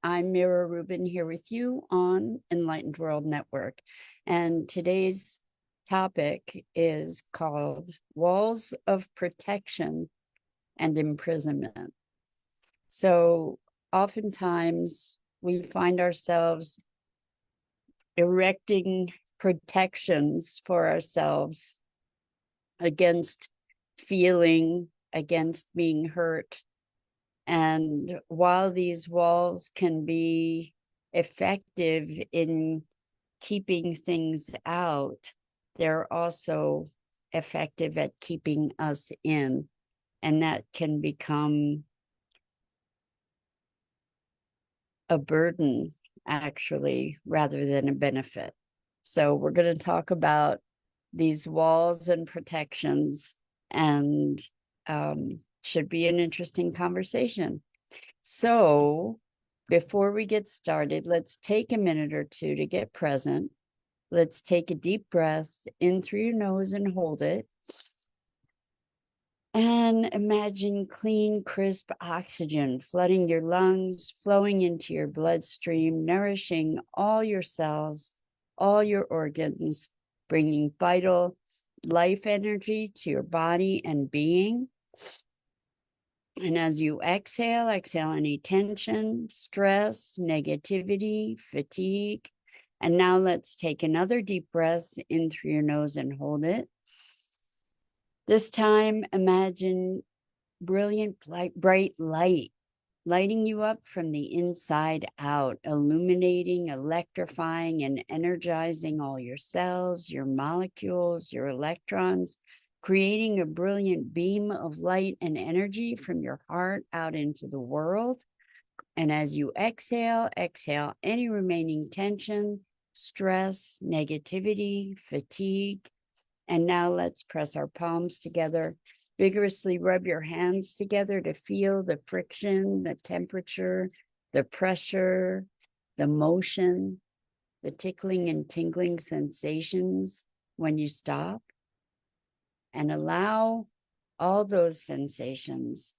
I'm Mira Rubin here with you on Enlightened World Network. And today's topic is called Walls of Protection and Imprisonment. So oftentimes we find ourselves erecting protections for ourselves against feeling, against being hurt. And while these walls can be effective in keeping things out, they're also effective at keeping us in. And that can become a burden, actually, rather than a benefit. So, we're going to talk about these walls and protections, and should be an interesting conversation. So, before we get started, let's take a minute or two to get present. Let's take a deep breath in through your nose and hold it. And imagine clean, crisp oxygen flooding your lungs, flowing into your bloodstream, nourishing all your cells, all your organs, bringing vital life energy to your body and being. And as you exhale any tension, stress, negativity, fatigue. And now let's take another deep breath in through your nose and hold it. This time, imagine brilliant, bright light lighting you up from the inside out, illuminating, electrifying, and energizing all your cells, your molecules, your electrons, creating a brilliant beam of light and energy from your heart out into the world. And as you exhale any remaining tension, stress, negativity, fatigue. And now let's press our palms together. Vigorously rub your hands together to feel the friction, the temperature, the pressure, the motion, the tickling and tingling sensations when you stop. And allow all those sensations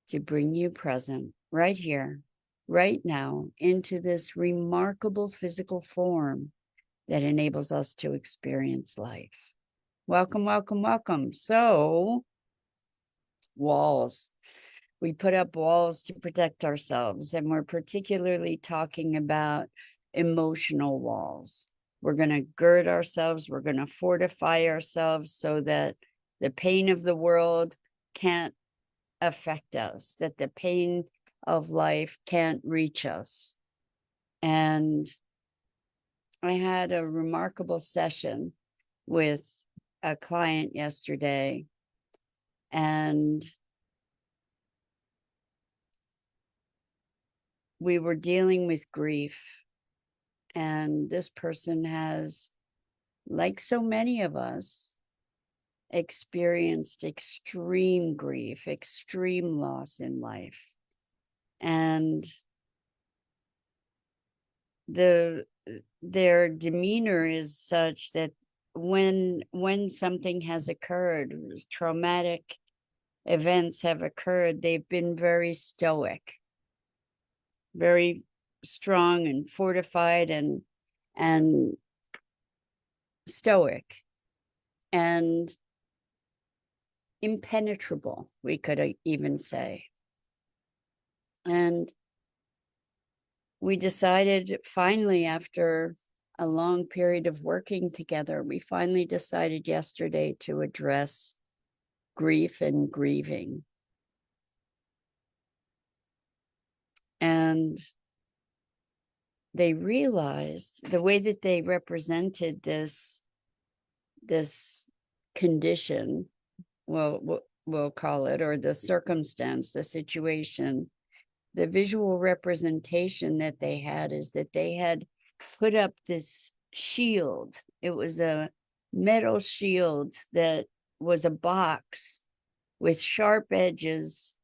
to bring you present right here, right now, into this remarkable physical form that enables us to experience life. Welcome, welcome, welcome. So, walls. We put up walls to protect ourselves, and we're particularly talking about emotional walls. We're going to gird ourselves, we're going to fortify ourselves so that the pain of the world can't affect us, that the pain of life can't reach us. And I had a remarkable session with a client yesterday, and we were dealing with grief. And this person has, like so many of us, experienced extreme grief, extreme loss in life. And their demeanor is such that when something has occurred, traumatic events have occurred, they've been very stoic, very strong and fortified and stoic and impenetrable, we could even say. And we decided finally, after a long period of working together, we finally decided yesterday to address grief and grieving. And they realized the way that they represented this condition, we'll call it, or the circumstance, the situation, the visual representation that they had is that they had put up this shield. It was a metal shield that was a box with sharp edges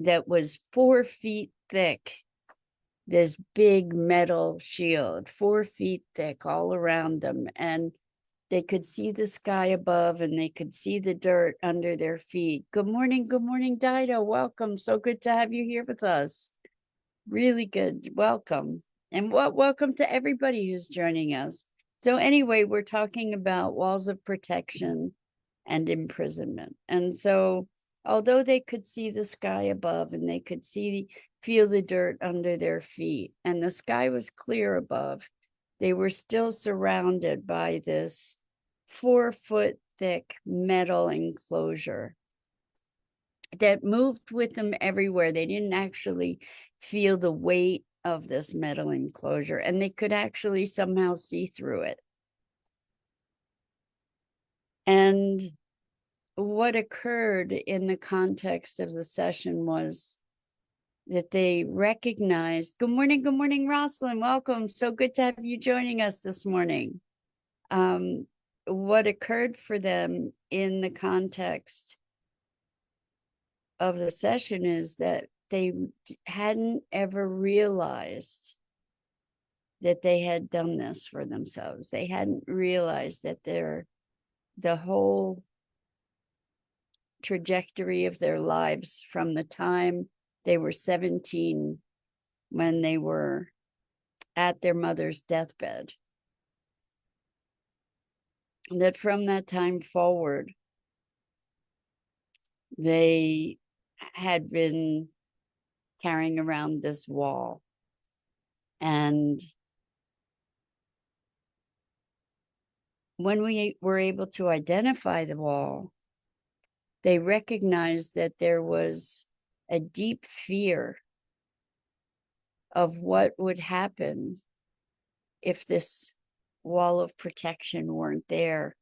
that was 4 feet thick. This big metal shield, 4 feet thick, all around them. And they could see the sky above and they could see the dirt under their feet. Good morning, Dido. Welcome. So good to have you here with us. Really good. Welcome. And welcome to everybody who's joining us. So anyway, we're talking about walls of protection and imprisonment. And so although they could see the sky above and they could feel the dirt under their feet, and the sky was clear above, they were still surrounded by this 4-foot thick metal enclosure that moved with them everywhere. They didn't actually feel the weight of this metal enclosure, and they could actually somehow see through it. And what occurred in the context of the session was that they recognized, good morning, Rosalind, welcome. So good to have you joining us this morning. What occurred for them in the context of the session is that they hadn't ever realized that they had done this for themselves. They hadn't realized that the whole trajectory of their lives from the time they were 17, when they were at their mother's deathbed, that from that time forward, they had been carrying around this wall. And when we were able to identify the wall, they recognized that there was a deep fear of what would happen if this wall of protection weren't there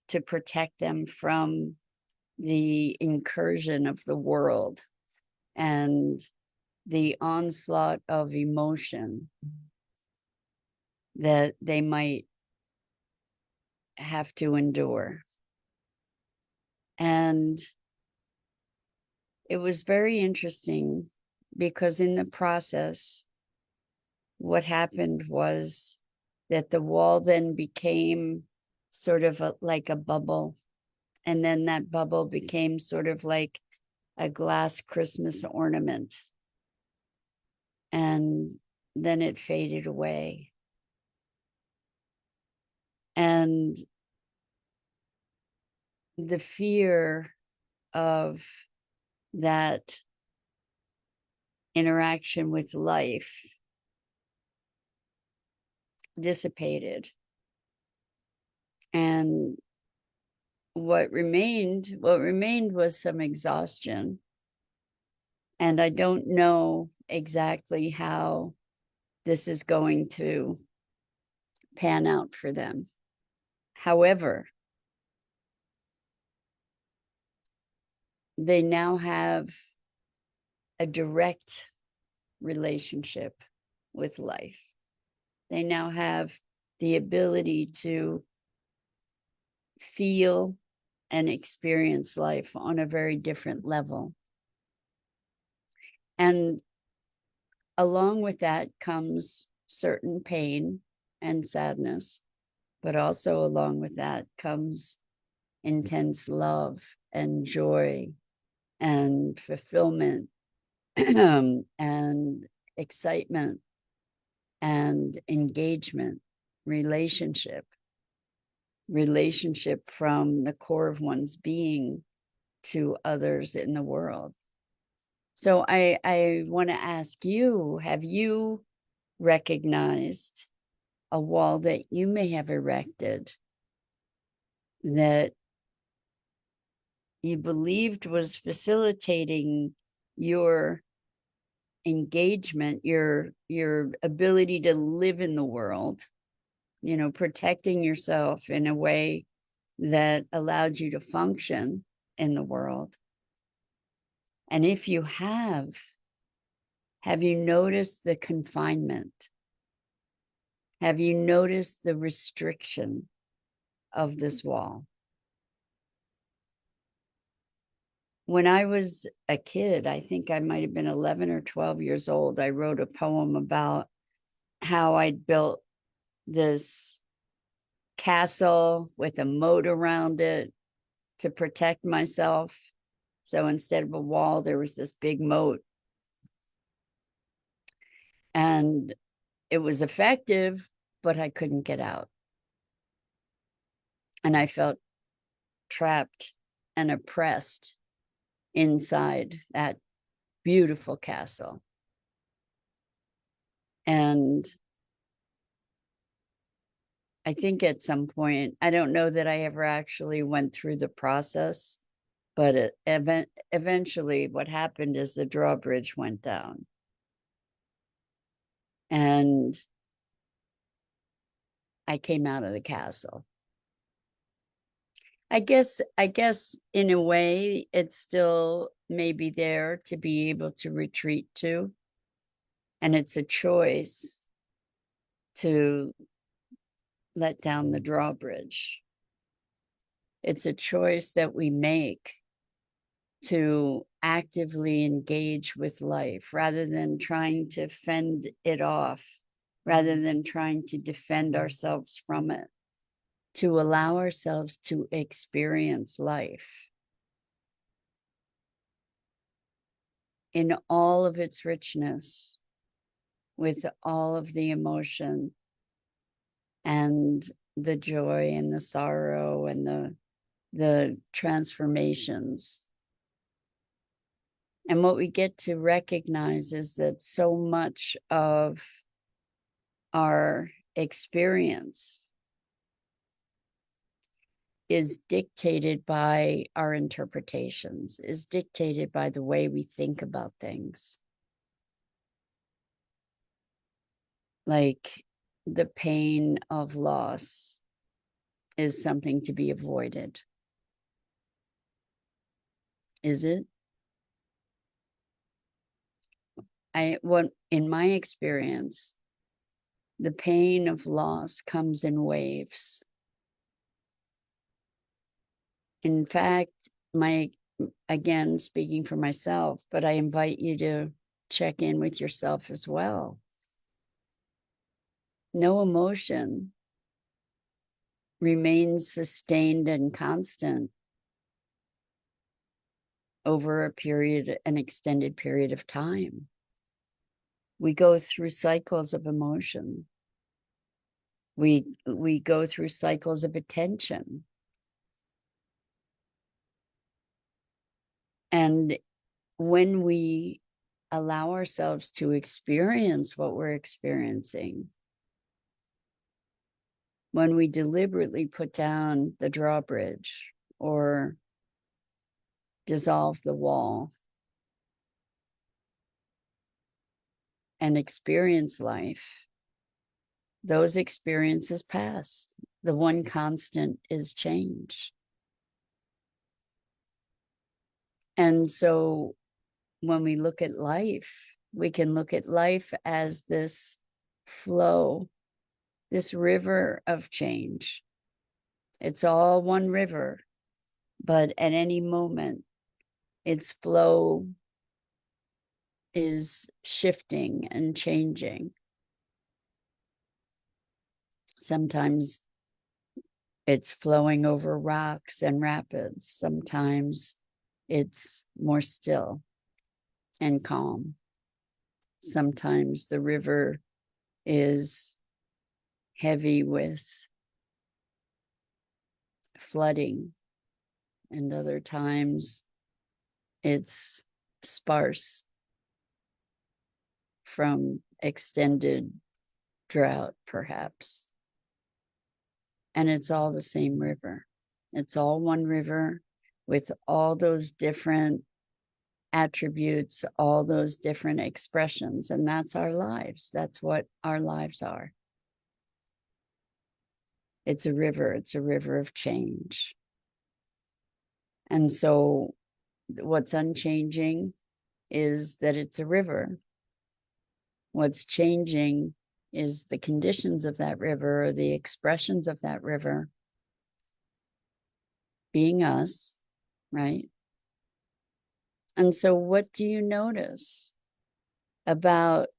to protect them from the incursion of the world and the onslaught of emotion that they might have to endure. And it was very interesting because in the process, what happened was that the wall then became sort of like a bubble. And then that bubble became sort of like a glass Christmas ornament. And then it faded away. And the fear of that interaction with life dissipated. And what remained was some exhaustion. And I don't know exactly how this is going to pan out for them. However, they now have a direct relationship with life. They now have the ability to feel and experience life on a very different level. And along with that comes certain pain and sadness, but also along with that comes intense love and joy and fulfillment and excitement and engagement, relationship from the core of one's being to others in the world. So I want to ask you, have you recognized a wall that you may have erected that you believed was facilitating your engagement, your ability to live in the world, protecting yourself in a way that allowed you to function in the world? And if you have you noticed the confinement? Have you noticed the restriction of this wall? When I was a kid, I think I might have been 11 or 12 years old, I wrote a poem about how I'd built this castle with a moat around it to protect myself. So instead of a wall, there was this big moat. And it was effective, but I couldn't get out. And I felt trapped and oppressed inside that beautiful castle. And I think at some point, I don't know that I ever actually went through the process, but eventually what happened is the drawbridge went down. And I came out of the castle. I guess in a way it's still maybe there to be able to retreat to. And it's a choice to let down the drawbridge. It's a choice that we make to actively engage with life rather than trying to fend it off, rather than trying to defend ourselves from it, to allow ourselves to experience life in all of its richness, with all of the emotion and the joy and the sorrow and the transformations. And what we get to recognize is that so much of our experience is dictated by our interpretations, is dictated by the way we think about things. Like the pain of loss is something to be avoided. Is it? In my experience, the pain of loss comes in waves. In fact, again, speaking for myself, but I invite you to check in with yourself as well. No emotion remains sustained and constant over an extended period of time. We go through cycles of emotion. We go through cycles of attention. And when we allow ourselves to experience what we're experiencing, when we deliberately put down the drawbridge or dissolve the wall and experience life, those experiences pass. The one constant is change. And so when we look at life, we can look at life as this flow, this river of change. It's all one river, but at any moment, its flow is shifting and changing. Sometimes it's flowing over rocks and rapids. Sometimes it's more still and calm. Sometimes the river is heavy with flooding, and other times it's sparse from extended drought, perhaps. And it's all the same river. It's all one river with all those different attributes, all those different expressions. And that's our lives. That's what our lives are. It's a river. It's a river of change. And so what's unchanging is that it's a river. What's changing is the conditions of that river, or the expressions of that river, being us, right? And so what do you notice about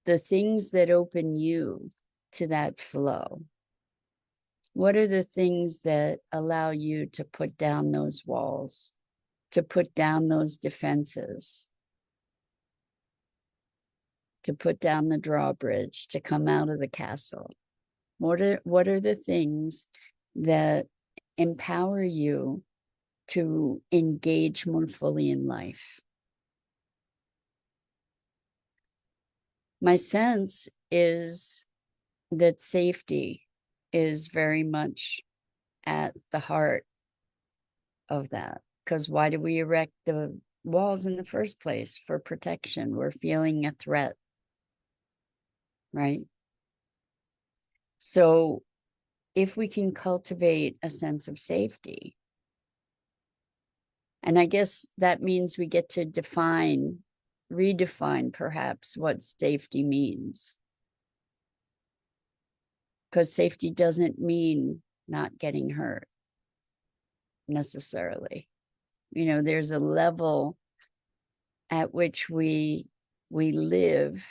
the things that open you to that flow? What are the things that allow you to put down those walls, to put down those defenses, to put down the drawbridge, to come out of the castle? What are the things that empower you to engage more fully in life? My sense is that safety is very much at the heart of that. Because why do we erect the walls in the first place? For protection. We're feeling a threat, right? So if we can cultivate a sense of safety, and I guess that means we get to redefine perhaps what safety means. Because safety doesn't mean not getting hurt necessarily. You know, there's a level at which we live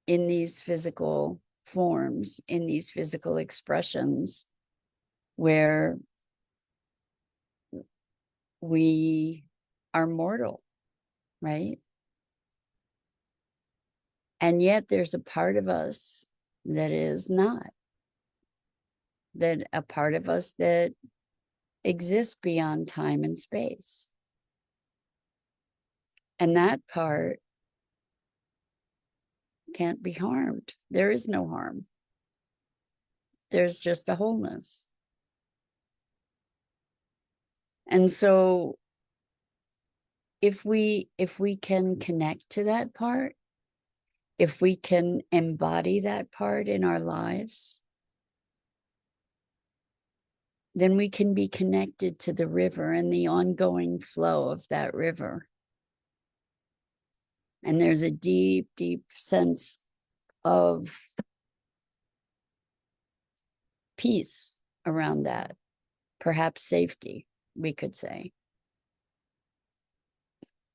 in these physical forms, in these physical expressions, where we are mortal, right? And yet there's a part of us that is not, that a part of us that exists beyond time and space. And that part can't be harmed. There is no harm. There's just a wholeness. And so if we can connect to that part, if we can embody that part in our lives, then we can be connected to the river and the ongoing flow of that river. And there's a deep, deep sense of peace around that, perhaps safety, we could say.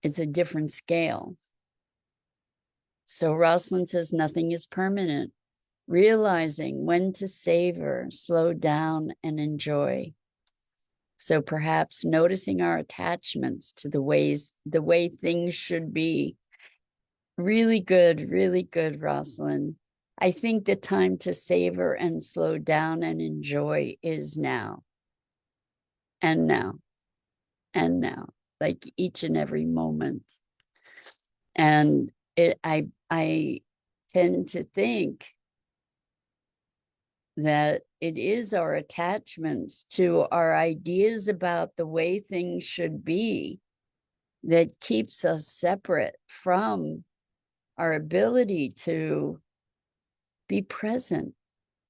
It's a different scale. So Rosalind says nothing is permanent. Realizing when to savor, slow down, and enjoy. So perhaps noticing our attachments to the way things should be. Really good, Rosalind. I think the time to savor and slow down and enjoy is now. And now. And now. Like each and every moment. And I tend to think that it is our attachments to our ideas about the way things should be that keeps us separate from our ability to be present,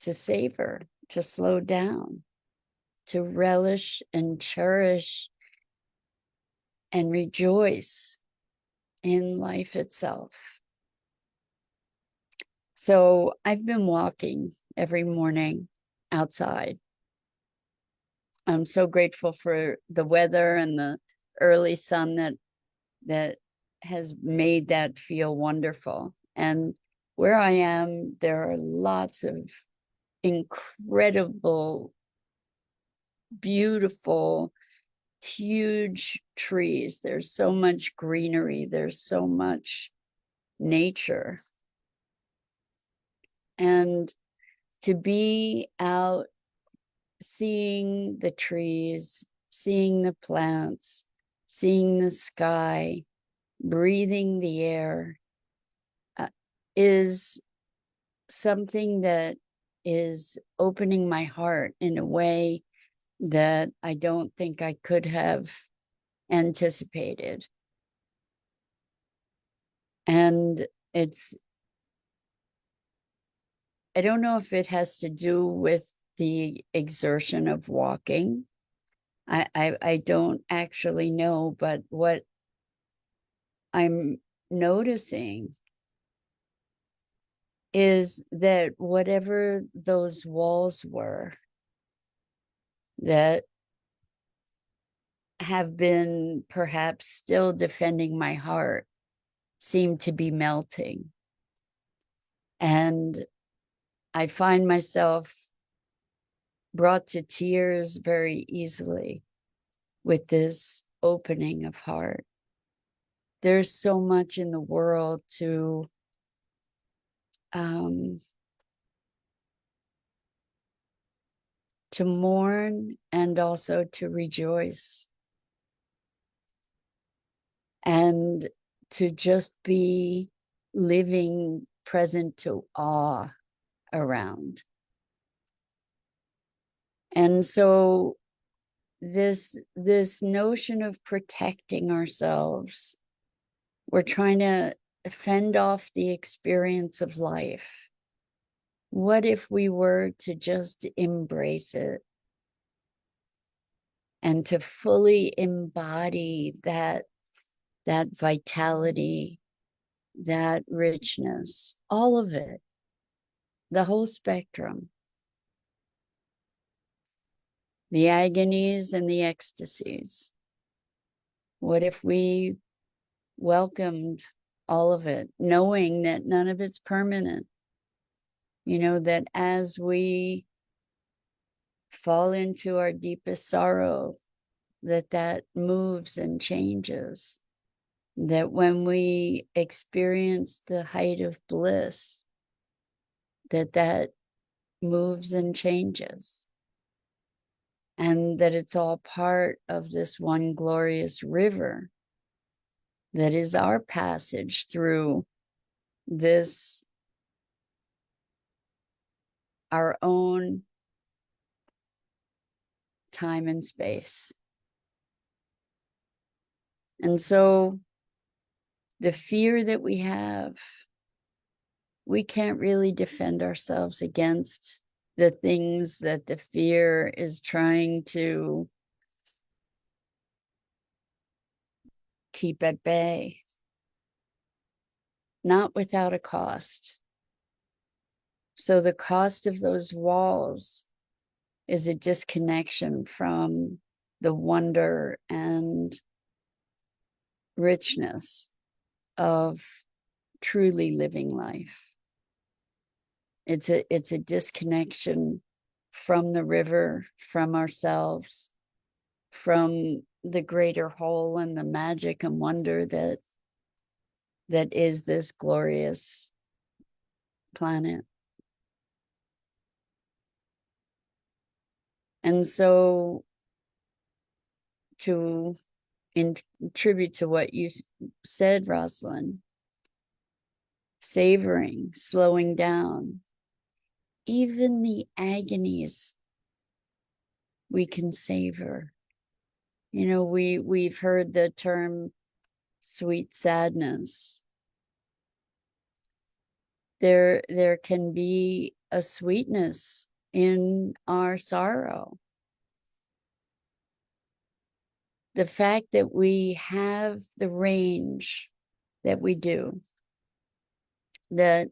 to savor, to slow down, to relish and cherish and rejoice in life itself. So I've been walking every morning outside. I'm so grateful for the weather and the early sun that has made that feel wonderful. And where I am, there are lots of incredible, beautiful, huge trees. There's so much greenery. There's so much nature. And to be out seeing the trees, seeing the plants, seeing the sky, breathing the air is something that is opening my heart in a way that I don't think I could have anticipated. And I don't know if it has to do with the exertion of walking. I don't actually know, but what I'm noticing is that whatever those walls were that have been perhaps still defending my heart seem to be melting. And I find myself brought to tears very easily with this opening of heart. There's so much in the world to um, to mourn and also to rejoice, and to just be living present to awe around. And so this notion of protecting ourselves, we're trying to fend off the experience of life. What if we were to just embrace it and to fully embody that vitality, that richness, all of it, the whole spectrum, the agonies and the ecstasies? What if we welcomed all of it, knowing that none of it's permanent? That as we fall into our deepest sorrow, that moves and changes, that when we experience the height of bliss, that moves and changes, and that it's all part of this one glorious river that is our passage through this, our own time and space. And so the fear that we have, we can't really defend ourselves against the things that the fear is trying to keep at bay, not without a cost. So the cost of those walls is a disconnection from the wonder and richness of truly living life. It's a disconnection from the river, from ourselves, from the greater whole and the magic and wonder that is this glorious planet. And so, to in tribute to what you said, Rosalind, savoring, slowing down, even the agonies we can savor. We've heard the term sweet sadness. There can be a sweetness in our sorrow. The fact that we have the range that we do, that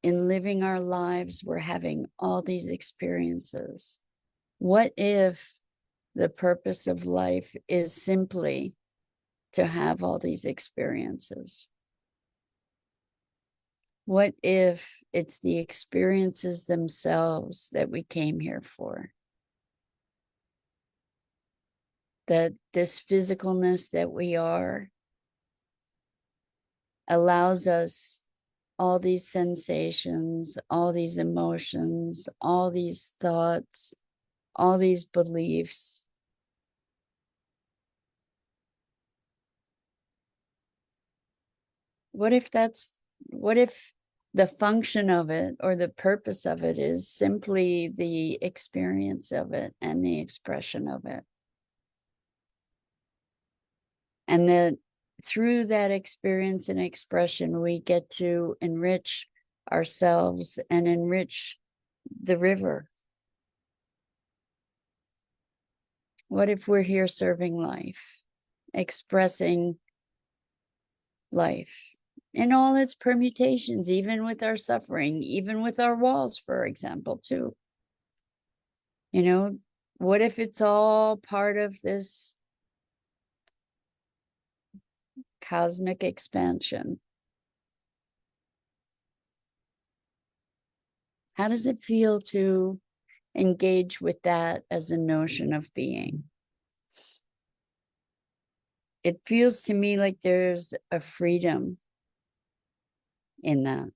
in living our lives, we're having all these experiences. What if the purpose of life is simply to have all these experiences? What if it's the experiences themselves that we came here for? That this physicalness that we are allows us all these sensations, all these emotions, all these thoughts, all these beliefs. What if the function of it or the purpose of it is simply the experience of it and the expression of it? And that through that experience and expression, we get to enrich ourselves and enrich the river. What if we're here serving life, expressing life in all its permutations, even with our suffering, even with our walls, for example, too? What if it's all part of this cosmic expansion? How does it feel to engage with that as a notion of being? It feels to me like there's a freedom in that.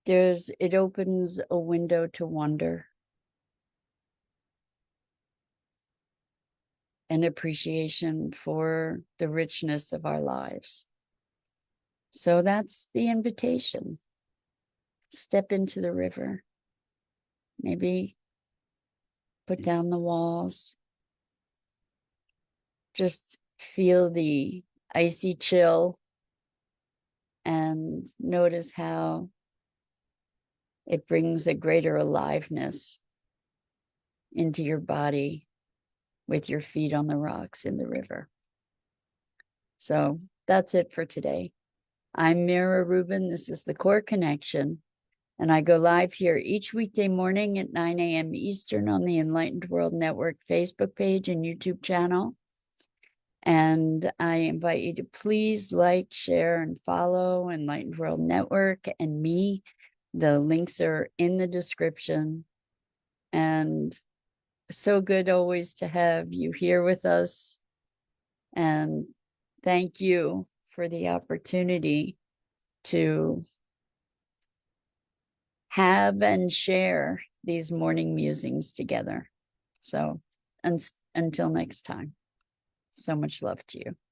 it opens a window to wonder and appreciation for the richness of our lives. So that's the invitation. Step into the river. Maybe put down the walls. Just feel the icy chill and notice how it brings a greater aliveness into your body with your feet on the rocks in the river. So that's it for today. I'm Mira Rubin. This is the Core Connection. And I go live here each weekday morning at 9 a.m. Eastern on the Enlightened World Network Facebook page and YouTube channel. And I invite you to please like, share, and follow Enlightened World Network and me. The links are in the description. And so good always to have you here with us. And thank you for the opportunity to have and share these morning musings together. So until next time, so much love to you.